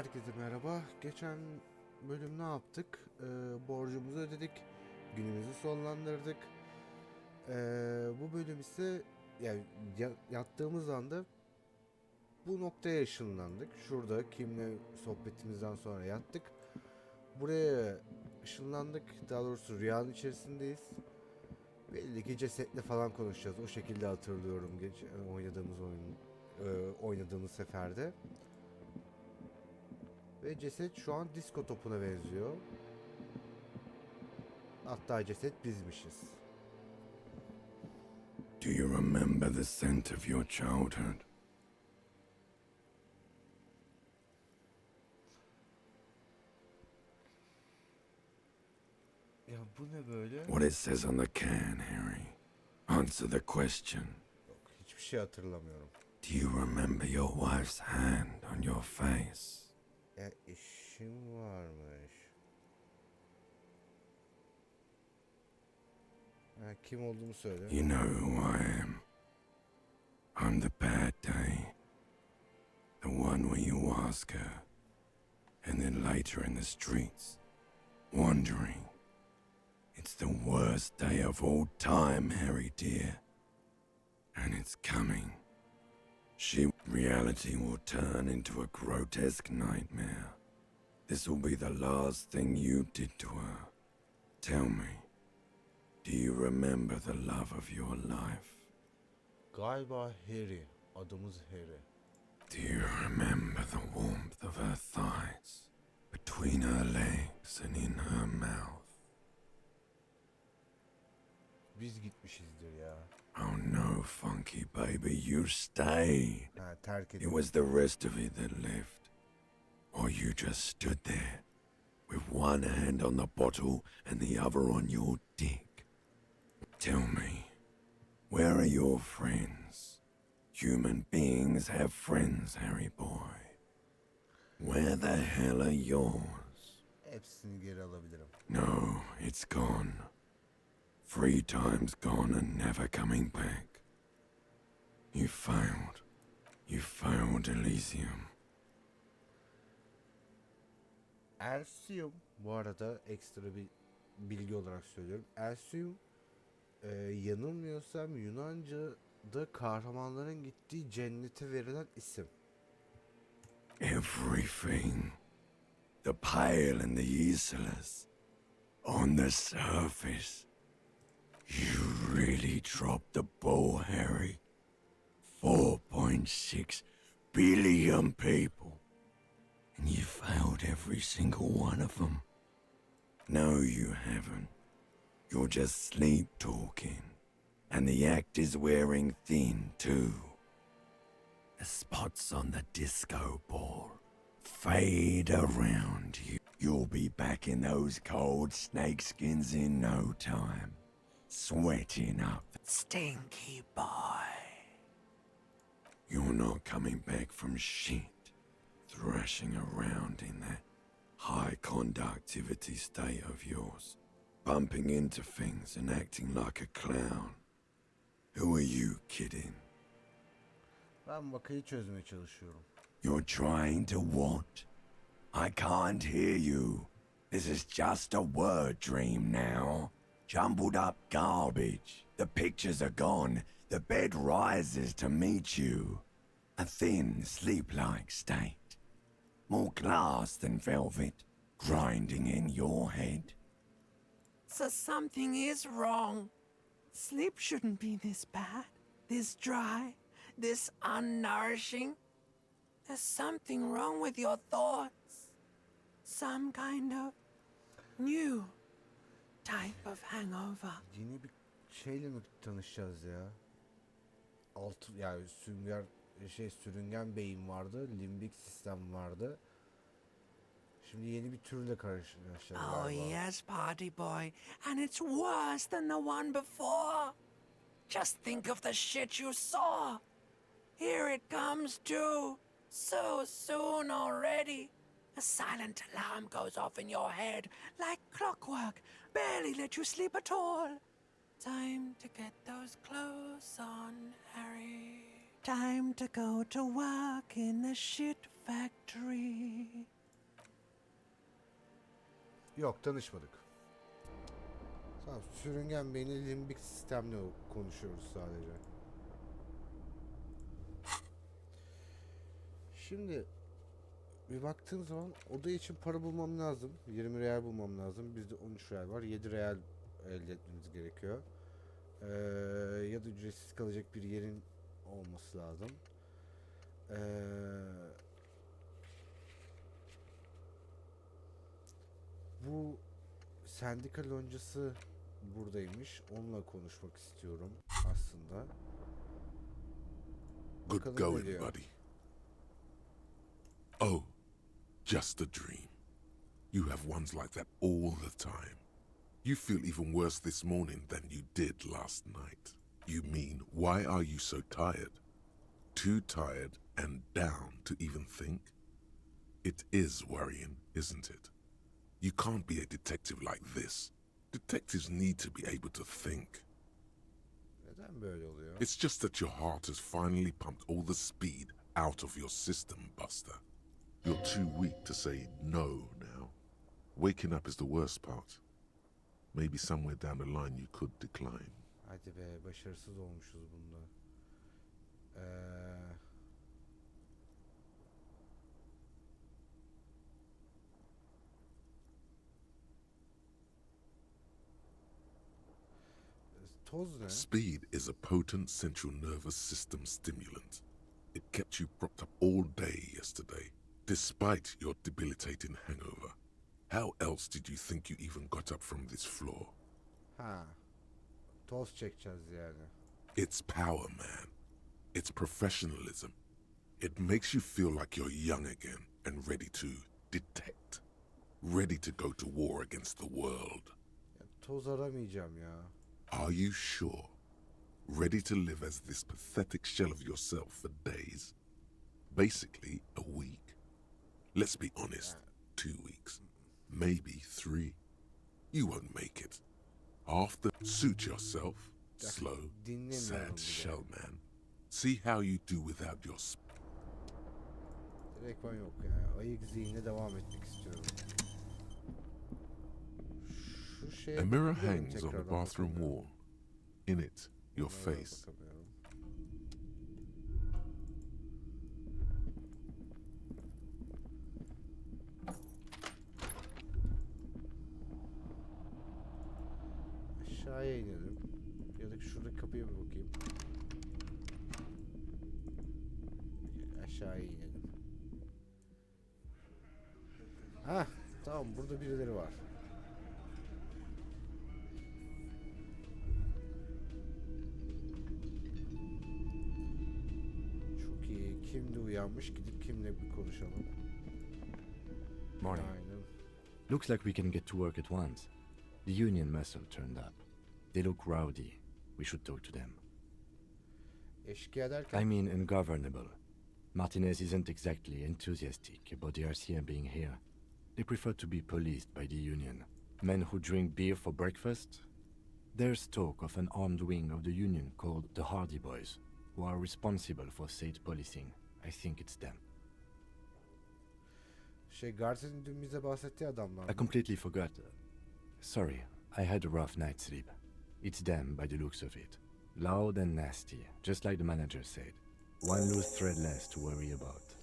Herkese merhaba. Geçen bölüm ne yaptık? Borcumuzu ödedik. Günümüzü sonlandırdık. Bu bölüm ise yani yattığımız anda bu noktaya ışınlandık. Şurada kimle sohbetimizden sonra yattık. Buraya ışınlandık. Daha doğrusu rüyanın içerisindeyiz. Belli ki cesetle falan konuşacağız. O şekilde hatırlıyorum oynadığımız seferde. Ve ceset şu an disko topuna benziyor. Hatta ceset bizmişiz. Do you remember the scent of your childhood? Ya bu ne böyle? What it says on the can, Harry. Answer the question. Yok, hiçbir şey hatırlamıyorum. Do you remember your wife's hand on your face? Ya işim varmış. Ha, kim olduğumu söyle. You know who I am. I'm the bad day. The one where you ask her. And then later in the streets, wandering. It's the worst day of all time, Harry dear. And it's coming. Reality will turn into a grotesque nightmare. This will be the last thing you did to her. Tell me, do you remember the love of your life? Galiba Harry. Adımız Harry. Do you remember the warmth of her thighs, between her legs and in her mouth? Biz gitmişizdir ya. Oh no, funky baby, you stayed. Ha, terk It edildik. was the rest of it that left. Or you just stood there, with one hand on the bottle and the other on your dick. Tell me, where are your friends? Human beings have friends, Harry boy. Where the hell are yours? Hepsini geri alabilirim. No, it's gone. 3 times gone and never coming back. You failed. You failed, Elysium. Elysium, bu arada ekstra bir bilgi olarak söylüyorum. Elysium, yanılmıyorsam Yunanca'da kahramanların gittiği cennete verilen isim. Everything. The pale and the useless. On the surface. You really dropped the ball, Harry. 4.6 billion people. And you failed every single one of them. No, you haven't. You're just sleep talking. And the act is wearing thin, too. The spots on the disco ball fade around you. You'll be back in those cold snakeskins in no time. Sweating up. Stinky boy. You're not coming back from shit. Thrashing around in that high conductivity state of yours. Bumping into things and acting like a clown. Who are you kidding? Ben vakayı çözmeye çalışıyorum. You're trying to what? I can't hear you. This is just a word dream now. Jumbled up garbage. The pictures are gone. The bed rises to meet you. A thin, sleep-like state. More glass than velvet, grinding in your head. So something is wrong. Sleep shouldn't be this bad, this dry, this unnourishing. There's something wrong with your thoughts. Some kind of new type of hangover. Yeni bir şeyle mi tanışacağız ya? Yani sürüngen beyin vardı, limbik sistem vardı. Şimdi yeni bir türle karşılaşacağız Oh galiba. yes, party boy, and it's worse than the one before. Just think of the shit you saw. Here it comes too. So soon already. A silent alarm goes off in your head like clockwork. Barely let you sleep at all. Time to get those clothes on, Harry. Time to go to work in the shit factory. Yok, tanışmadık. Tamam, sürüngen beyni limbik sistemle konuşuyoruz sadece. Şimdi bir baktığım zaman oda için para bulmam lazım. 20 real bulmam lazım. Bizde 13 real var. 7 real elde etmemiz gerekiyor. Ya da ücretsiz kalacak bir yerin olması lazım. Bu sendika loncası buradaymış. Onunla konuşmak istiyorum aslında. Good Bakalım ne going, diyor. buddy. Oh, just a dream. You have ones like that all the time. You feel even worse this morning than you did last night. You mean, why are you so tired? Too tired and down to even think? It is worrying, isn't it? You can't be a detective like this. Detectives need to be able to think. Neden böyle oluyor? It's just that your heart has finally pumped all the speed out of your system, Buster. You're too weak to say no now. Waking up is the worst part. Maybe somewhere down the line you could decline. Hadi be, başarısız olmuşuz bunda. Toz ne? Speed is a potent central nervous system stimulant. It kept you propped up all day yesterday, despite your debilitating hangover. How else did you think you even got up from this floor? Ha. Toz çekeceğiz yani. It's power, man. It's professionalism. It makes you feel like you're young again and ready to detect. Ready to go to war against the world. Ya, toz aramayacağım ya. Are you sure? Ready to live as this pathetic shell of yourself for days? Basically, a week. Let's be honest, 2 weeks. Maybe 3. You won't make it. After, suit yourself. Slow, dinlemiyorum sad bile. shell man. See how you do without your Direktman yok yani. Ayık zihne devam etmek istiyorum. Şu şeye A mirror bakıyorum hangs on the tekrardan, bathroom bakamıyorum. wall. In it, your Buna da face. bakamıyorum. Aşağıya inelim. Ya da şuradaki kapıya bir bakayım. Aşağıya inelim. Hah, tamam, burada birileri var. Çok iyi. Kimdi uyanmış? Gidip kimle bir konuşalım. Morning. Aynen. Looks like we can get to work at once. The union muscle turned up. They look rowdy. We should talk to them. Eşkıya derken I mean ungovernable. Martinez isn't exactly enthusiastic about the RCM being here. They prefer to be policed by the union. Men who drink beer for breakfast? There's talk of an armed wing of the union called the Hardy Boys, who are responsible for state policing. I think it's them. Garson'ın dün bize bahsettiği adamlar. I completely forgot. Sorry, I had a rough night's sleep. It's them by the looks of it. Loud and nasty, just like the manager said. One loose thread less to worry about,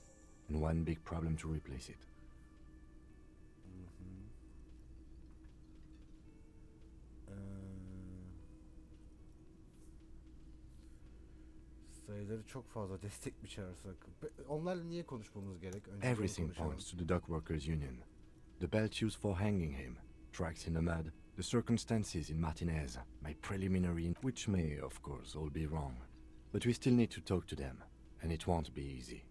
and one big problem to replace it. Sayıları çok fazla, destek mi çağırsak? Onlarla niye konuşmamız gerek? Önce bunu Everything konuşalım. points to the Dock Workers Union. The belt used for hanging him, tracks in the mud, the circumstances in Martinez, my preliminary, which may, of course, all be wrong. But we still need to talk to them, and it won't be easy.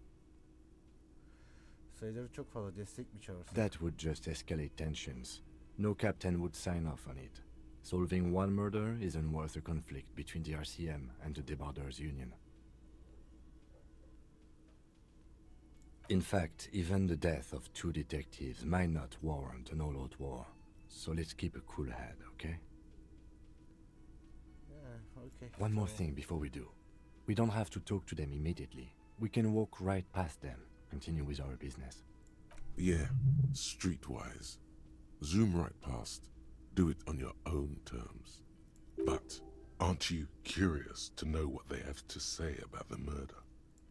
Sayıları çok fazla, destek mi çağırsak? That would just escalate tensions. No captain would sign off on it. Solving one murder isn't worth a conflict between the RCM and the Debarders Union. In fact, even the death of 2 detectives might not warrant an all-out war. So let's keep a cool head, okay? Yeah, okay. One more tamam. thing before we do. We don't have to talk to them immediately. We can walk right past them, continue with our business. Yeah, streetwise. Zoom right past. Do it on your own terms. But aren't you curious to know what they have to say about the murder?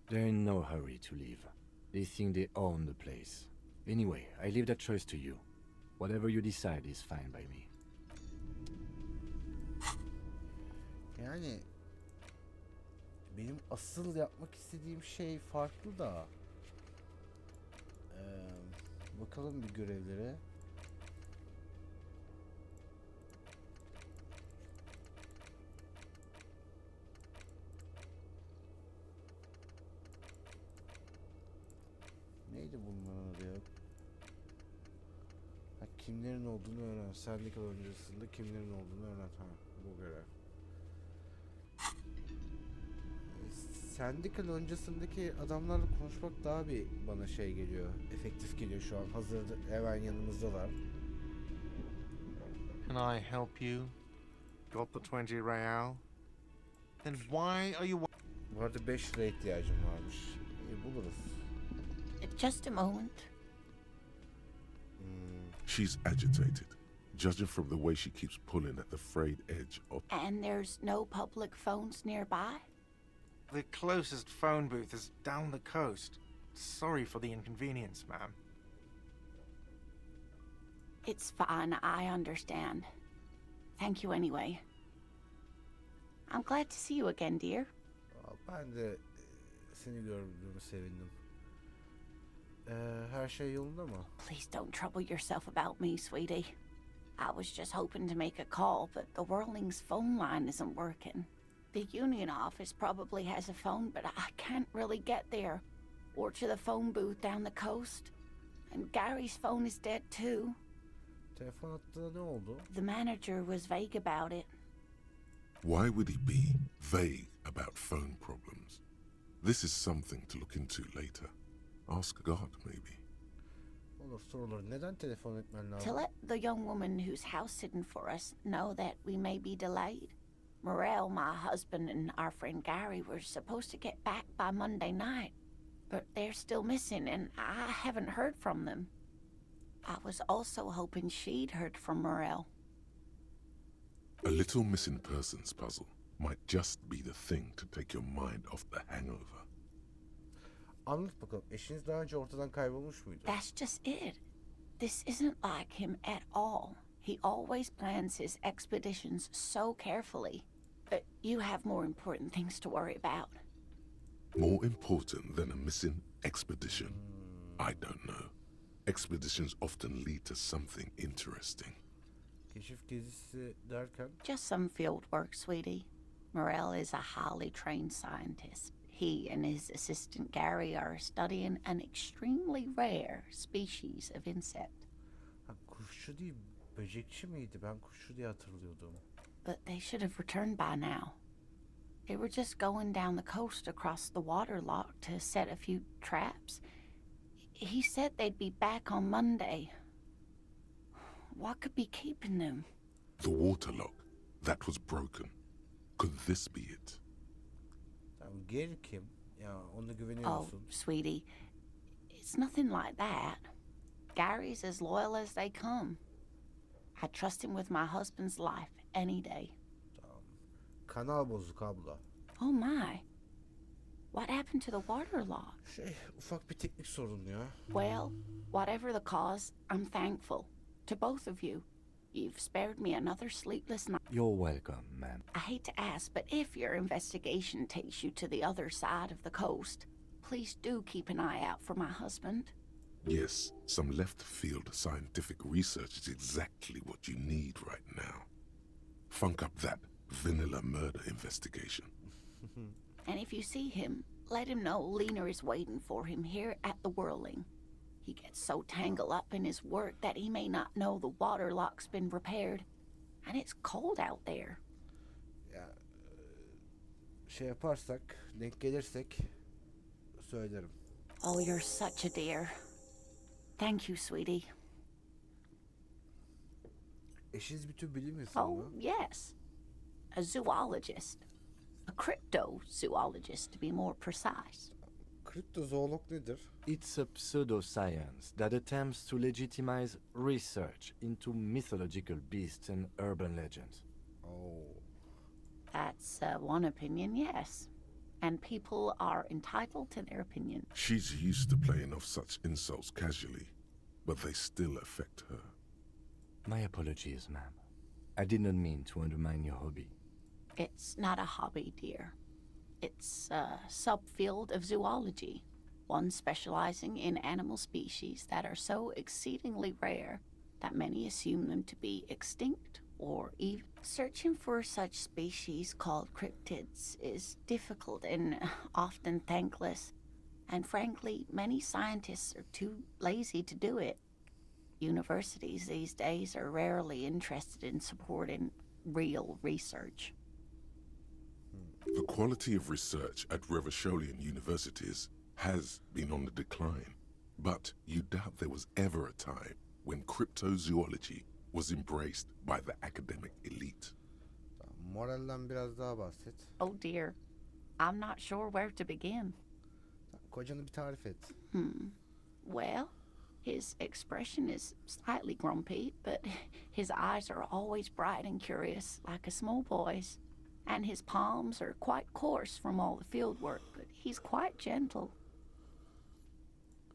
They're in no hurry to leave. They think they own the place. Anyway, I leave that choice to you. Whatever you decide is fine by me. Yani benim asıl yapmak istediğim şey farklı da. Bakalım bir görevlere. Neydi bunların adı ya? Ha, kimlerin olduğunu öğren. Sendikal öncesinde kimlerin olduğunu öğren. Ha, bu görev. Sendikal öncesindeki adamlarla konuşmak daha bir bana şey geliyor. Efektif geliyor şu an. Hazır hemen yanımızdalar. Can I help you? Got the 20 real? Then why are you... Bu arada 5 lira ihtiyacım varmış. İyi, buluruz. Just a moment. She's agitated, judging from the way she keeps pulling at the frayed edge of... And there's no public phones nearby? The closest phone booth is down the coast. Sorry for the inconvenience, ma'am. It's fine, I understand. Thank you anyway. I'm glad to see you again, dear. Ben de seni gördüğümü sevindim. Her şey yolunda mı? Please don't trouble yourself about me, sweetie. I was just hoping to make a call, but the Whirling's phone line isn't working. The union office probably has a phone, but I can't really get there. Or to the phone booth down the coast. And Gary's phone is dead too. Telefon attığında ne oldu? The manager was vague about it. Why would he be vague about phone problems? This is something to look into later. Ask God, maybe. Olur, sorulur. Neden telefon etmen lazım? To let the young woman who's house sitting for us know that we may be delayed. Morel, my husband, and our friend Gary were supposed to get back by Monday night, but they're still missing, and I haven't heard from them. I was also hoping she'd heard from Morel. A little missing persons puzzle might just be the thing to take your mind off the hangover. Anlat bakalım. Eşiniz daha önce ortadan kaybolmuş muydu? That's just it. This isn't like him at all. He always plans his expeditions so carefully. But you have more important things to worry about. More important than a missing expedition? I don't know. Expeditions often lead to something interesting. Keşif gezisi derken? Just some field work, sweetie. Morel is a highly trained scientist. He and his assistant Gary are studying an extremely rare species of insect. Ha, kuşçu değil, böcekçi miydi? Ben kuşçu diye hatırlıyordum. But they should have returned by now. They were just going down the coast across the waterlock to set a few traps. He said they'd be back on Monday. What could be keeping them? The waterlock, that was broken. Could this be it? Tamam, Gary kim? Ya ona güveniyor Oh, musun? sweetie, it's nothing like that. Gary's as loyal as they come. I trust him with my husband's life any day. Tamam. Kanal bozuk abla. Oh my. What happened to the waterlock? Ufak bir teknik sorun ya. Well, whatever the cause, I'm thankful. To both of you. You've spared me another sleepless night. You're welcome, ma'am. I hate to ask, but if your investigation takes you to the other side of the coast, please do keep an eye out for my husband. Yes, some left-field scientific research is exactly what you need right now. Funk up that vanilla murder investigation. And if you see him, let him know Lena is waiting for him here at the Whirling. He gets so tangled up in his work that he may not know the waterlock's been repaired. And it's cold out there. Ya şey yaparsak, denk gelirsek söylerim. Oh, you're such a dear. Thank you, sweetie. Eşiniz bir tür bilim insanı Oh, mı? yes. A zoologist. A cryptozoologist, to be more precise. Kriptozoolog nedir? It's a pseudoscience that attempts to legitimize research into mythological beasts and urban legends. Oo. That's one opinion, yes. And people are entitled to their opinion. She's used to playing off such insults casually, but they still affect her. My apologies, ma'am. I did not mean to undermine your hobby. It's not a hobby, dear. It's a subfield of zoology, one specializing in animal species that are so exceedingly rare that many assume them to be extinct or even. Searching for such species called cryptids is difficult and often thankless, and frankly, many scientists are too lazy to do it. Universities these days are rarely interested in supporting real research. The quality of research at Revachol'ün universities has been on the decline, but you doubt there was ever a time when cryptozoology was embraced by the academic elite. Tamam, moralden biraz daha bahset. Oh dear, I'm not sure where to begin. Tamam, kocanı bir tarif et. Well, his expression is slightly grumpy, but his eyes are always bright and curious, like a small boy's. And his palms are quite coarse from all the field work, but he's quite gentle.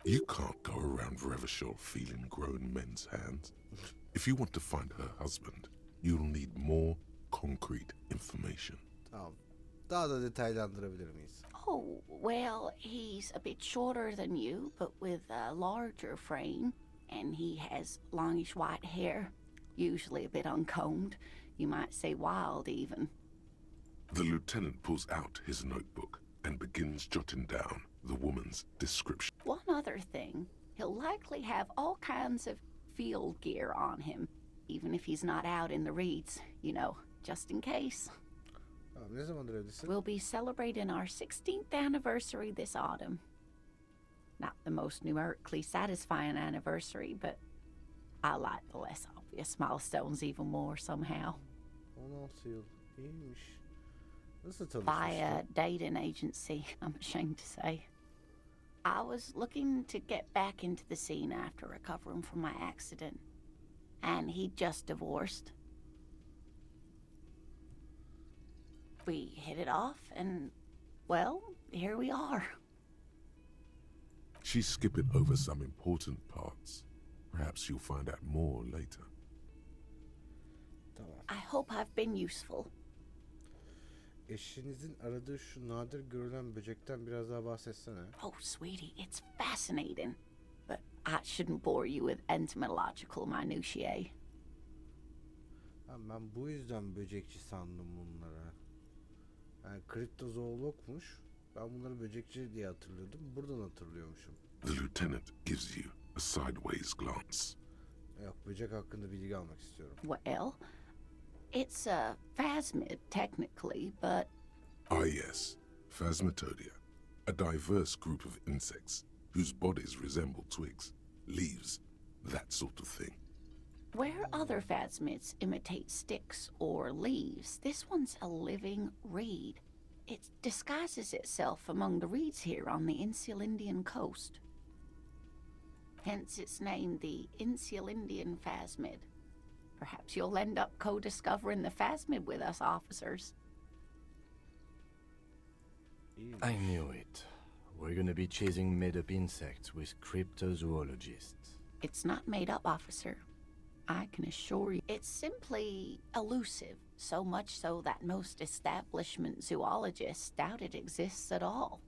You can't go around Revachol feeling grown men's hands. If you want to find her husband, you'll need more concrete information. Tamam. Daha da detaylandırabilir miyiz? Oh, well, he's a bit shorter than you, but with a larger frame, and he has longish white hair, usually a bit uncombed. You might say wild, even. The lieutenant pulls out his notebook and begins jotting down the woman's description. One other thing, he'll likely have all kinds of field gear on him, even if he's not out in the reeds, you know, just in case. Tamam, ne zamandır evlisin? We'll be celebrating our 16th anniversary this autumn. Not the most numerically satisfying anniversary, but I like the less obvious milestones even more somehow. 16 yıl. İyiymiş. Nasıl By a tanışmıştın? dating agency, I'm ashamed to say. I was looking to get back into the scene after recovering from my accident, and he'd just divorced. We hit it off, and, well, here we are. She's skipping over some important parts. Perhaps you'll find out more later. Tamam. I hope I've been useful. Eşinizin aradığı şu nadir görülen böcekten biraz daha bahsetsene. Oh, sweetie, it's fascinating. But I shouldn't bore you with entomological minutiae. Ben bu yüzden böcekçi sandım bunlara. Yani kriptozoologmuş. Ben bunları böcekçi diye hatırlıyordum. Buradan hatırlıyormuşum. The lieutenant gives you a sideways glance. Yok, böcek hakkında bilgi almak istiyorum. Well, it's a phasmid, technically, but Ah yes, Phasmatodea, a diverse group of insects whose bodies resemble twigs, leaves, that sort of thing. where other phasmids imitate sticks or leaves, this one's a living reed. It disguises itself among the reeds here on the Insular Indian coast. Hence its name, the Insular Indian phasmid. Perhaps you'll end up co-discovering the phasmid with us officers. İyiymiş. I knew it. We're gonna be chasing made-up insects with cryptozoologists. It's not made up, officer. I can assure you. It's simply elusive, so much so that most establishment zoologists doubt it exists at all.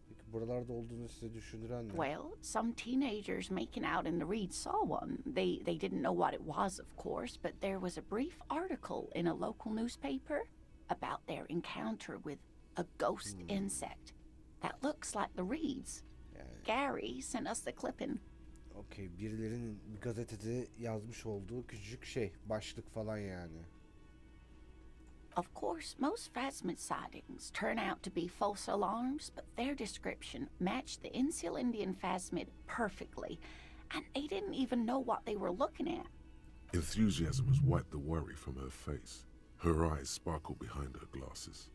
Peki buralarda olduğunu size düşündüren ne? Well, some teenagers making out in the reeds saw one. They didn't know what it was, of course, but there was a brief article in a local newspaper about their encounter with a ghost insect that looks like the reeds. Yani, Gary sent us the clipping. okey, birilerinin bir gazetede yazmış olduğu küçücük şey, başlık falan yani. Of course, most phasmid sightings turn out to be false alarms, but their description matched the Insular Indian phasmid perfectly, and they didn't even know what they were looking at. Enthusiasm has wiped the worry from her face. Her eyes sparkle behind her glasses.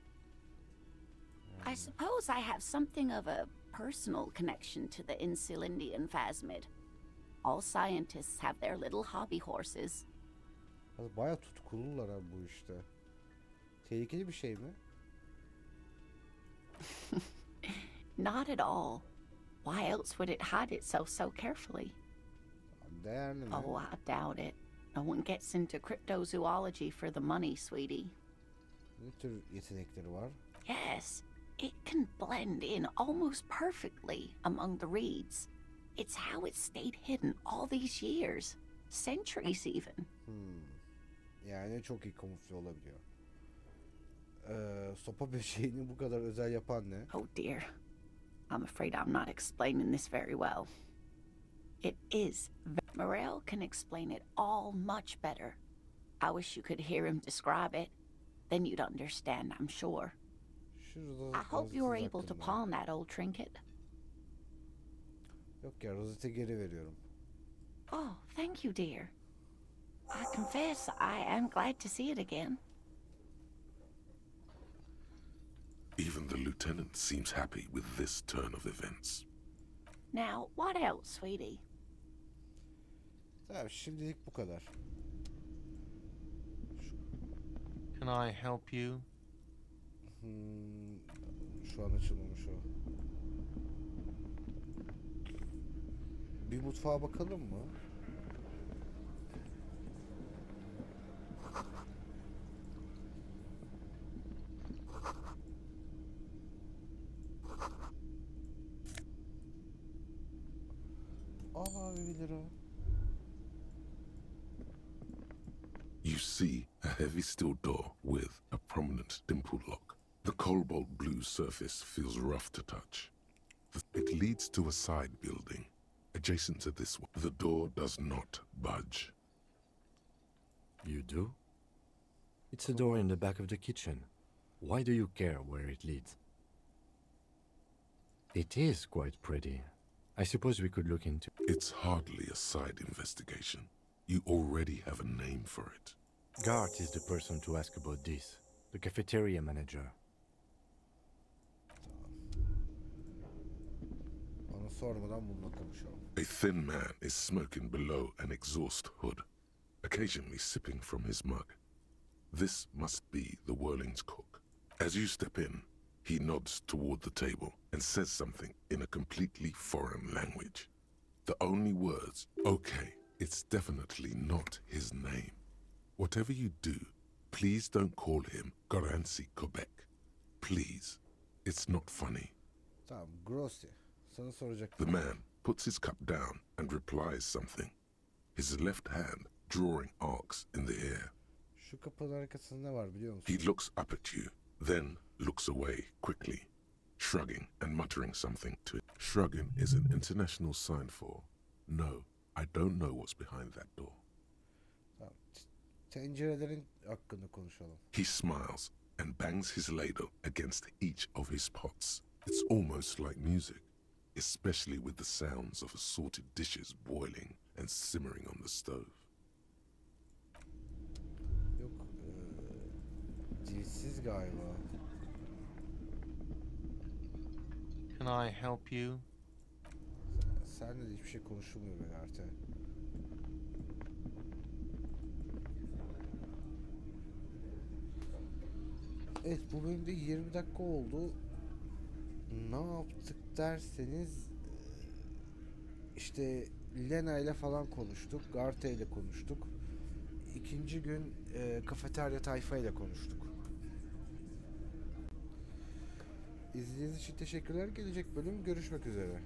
I suppose I have something of a personal connection to the Insulindian phasmid. All scientists have their little hobby horses. Bayağı tutkulular abi bu işte. Tehlikeli bir şey mi? Not at all. Why else would it hide itself so carefully? Değerli mi? Oh, I doubt it. No one gets into cryptozoology for the money, sweetie. Ne tür yetenekleri var? Yes, it can blend in almost perfectly among the reeds. It's how it's stayed hidden all these years. Centuries even. Yani çok iyi kamufle olabiliyor. Sopa böceğini bu kadar özel yapan ne? Oh dear. I'm afraid I'm not explaining this very well. It is. Morel can explain it all much better. I wish you could hear him describe it. Then you'd understand, I'm sure. Şurada I hope you were gazetesiz able to hakkında. pawn that old trinket. Yok ya, rozete geri veriyorum. Oh, thank you, dear. I confess I am glad to see it again. Even the lieutenant seems happy with this turn of events. Now, what else, sweetie? Tamam, şimdilik bu kadar. Can I help you? Şu an açılmamış o. Bir mutfağa bakalım mı? Aa, 1 lira. You see a heavy steel door with a prominent dimple lock. The cobalt blue surface feels rough to touch. It leads to a side building. Adjacent to this one, the door does not budge. You do? It's a door in the back of the kitchen. Why do you care where it leads? It is quite pretty. I suppose we could look into... It's hardly a side investigation. You already have a name for it. Gart is the person to ask about this. The cafeteria manager. Bana sormadan bununla konuşalım. A thin man is smoking below an exhaust hood, occasionally sipping from his mug. This must be the Whirling's cook. As you step in, he nods toward the table and says something in a completely foreign language. The only words, okay, it's definitely not his name. Whatever you do, please don't call him Garansi Quebec. Please. It's not funny. Tamam, Grossi. Sana The soracaktım. man puts his cup down and replies something, his left hand drawing arcs in the air. Şu kapının arkasında ne var biliyor musun? He looks up at you, then looks away quickly, shrugging and muttering something to it. Shrugging is an international sign for, no, I don't know what's behind that door. Tamam. Tencerelerin hakkında konuşalım. He smiles and bangs his ladle against each of his pots. It's almost like music, especially with the sounds of assorted dishes boiling and simmering on the stove. Yok, dilsiz galiba. Can I help you? Seninle de hiçbir şey konuşulmuyor be artık. Evet, bu bölümde 20 dakika oldu. Ne yaptık derseniz işte Lena ile falan konuştuk. Garte ile konuştuk. İkinci gün kafeterya Tayfa ile konuştuk. İzlediğiniz için teşekkürler. Gelecek bölüm görüşmek üzere.